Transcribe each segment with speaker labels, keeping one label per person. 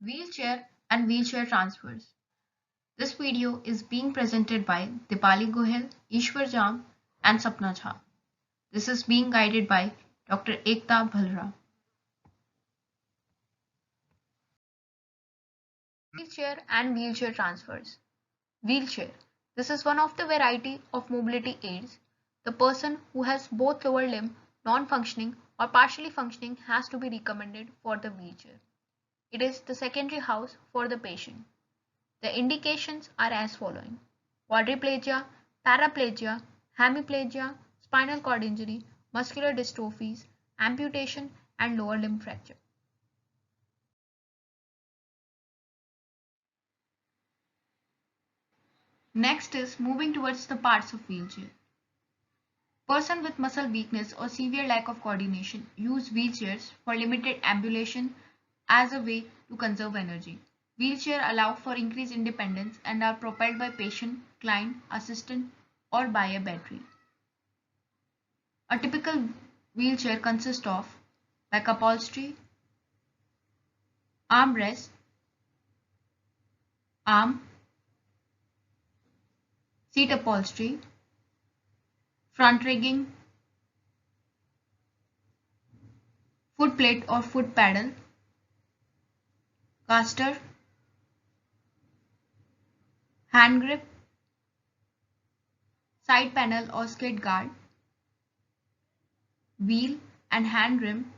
Speaker 1: Wheelchair and wheelchair transfers. This video is being presented by Dipali Gohil, Ishwar Jam and Sapna Jha. This is being guided by Dr. Ekta Bhalra. Wheelchair and wheelchair transfers. Wheelchair. This is one of the variety of mobility aids. The person who has both lower limb non-functioning or partially functioning has to be recommended for the wheelchair. It is the secondary house for the patient. The indications are as following: quadriplegia, paraplegia, hemiplegia, spinal cord injury, muscular dystrophies, amputation, and lower limb fracture. Next is moving towards the parts of wheelchair. Person with muscle weakness or severe lack of coordination use wheelchairs for limited ambulation as a way to conserve energy. Wheelchairs allow for increased independence and are propelled by patient, client, assistant, or by a battery. A typical wheelchair consists of back upholstery, armrest, arm, seat upholstery, front rigging, foot plate or foot pedal, caster, hand grip, side panel or skid guard, wheel and hand rim,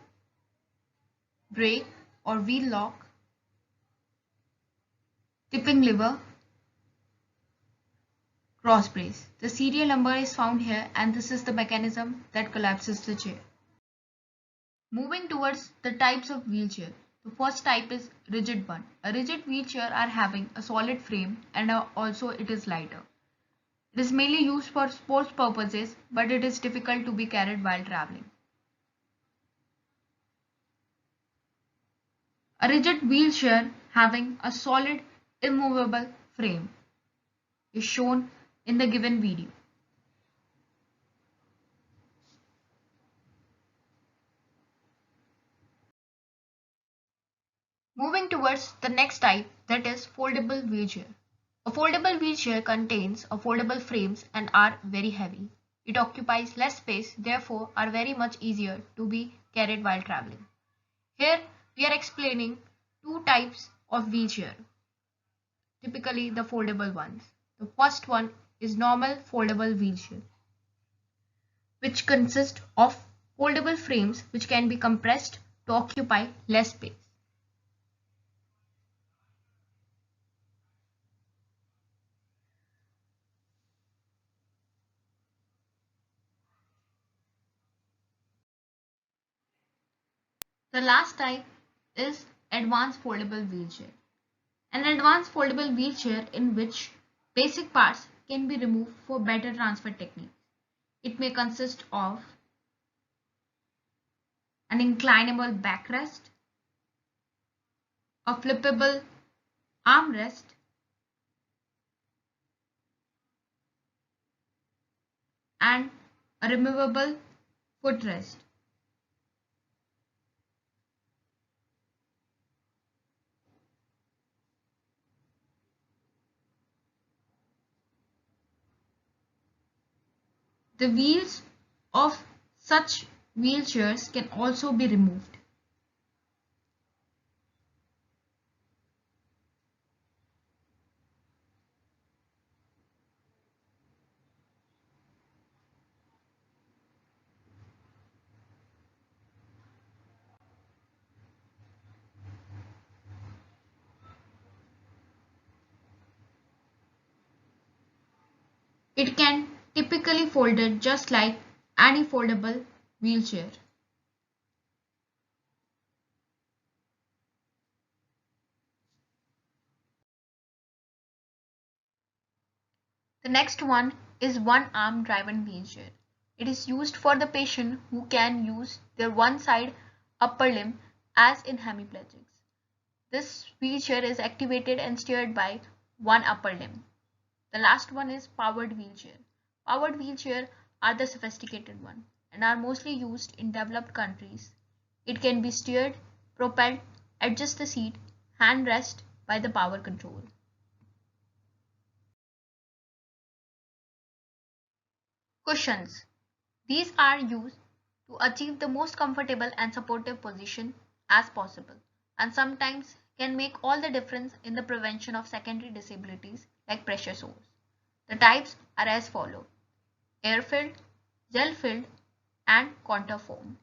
Speaker 1: brake or wheel lock, tipping lever, cross brace. The serial number is found here and this is the mechanism that collapses the chair. Moving towards the types of wheelchair. The first type is rigid one. A rigid wheelchair are having a solid frame and also it is lighter. It is mainly used for sports purposes, but it is difficult to be carried while traveling. A rigid wheelchair having a solid immovable frame is shown in the given video. Moving towards the next type, that is foldable wheelchair. A foldable wheelchair contains a foldable frames and are very heavy. It occupies less space, therefore are very much easier to be carried while traveling. Here we are explaining two types of wheelchair, typically the foldable ones. The first one is normal foldable wheelchair, which consists of foldable frames which can be compressed to occupy less space. The last type is advanced foldable wheelchair. An advanced foldable wheelchair in which basic parts can be removed for better transfer technique. It may consist of an inclinable backrest, a flippable armrest, and a removable footrest. The wheels of such wheelchairs can also be removed. It can typically folded just like any foldable wheelchair. The next one is one-arm driven wheelchair. It is used for the patient who can use their one side upper limb as in hemiplegics. This wheelchair is activated and steered by one upper limb. The last one is powered wheelchair. Powered wheelchair are the sophisticated one and are mostly used in developed countries. It can be steered, propelled, adjust the seat, hand rest by the power control. Cushions. These are used to achieve the most comfortable and supportive position as possible, and sometimes can make all the difference in the prevention of secondary disabilities like pressure sores. The types are as follow: air-filled, gel-filled, and contour foam.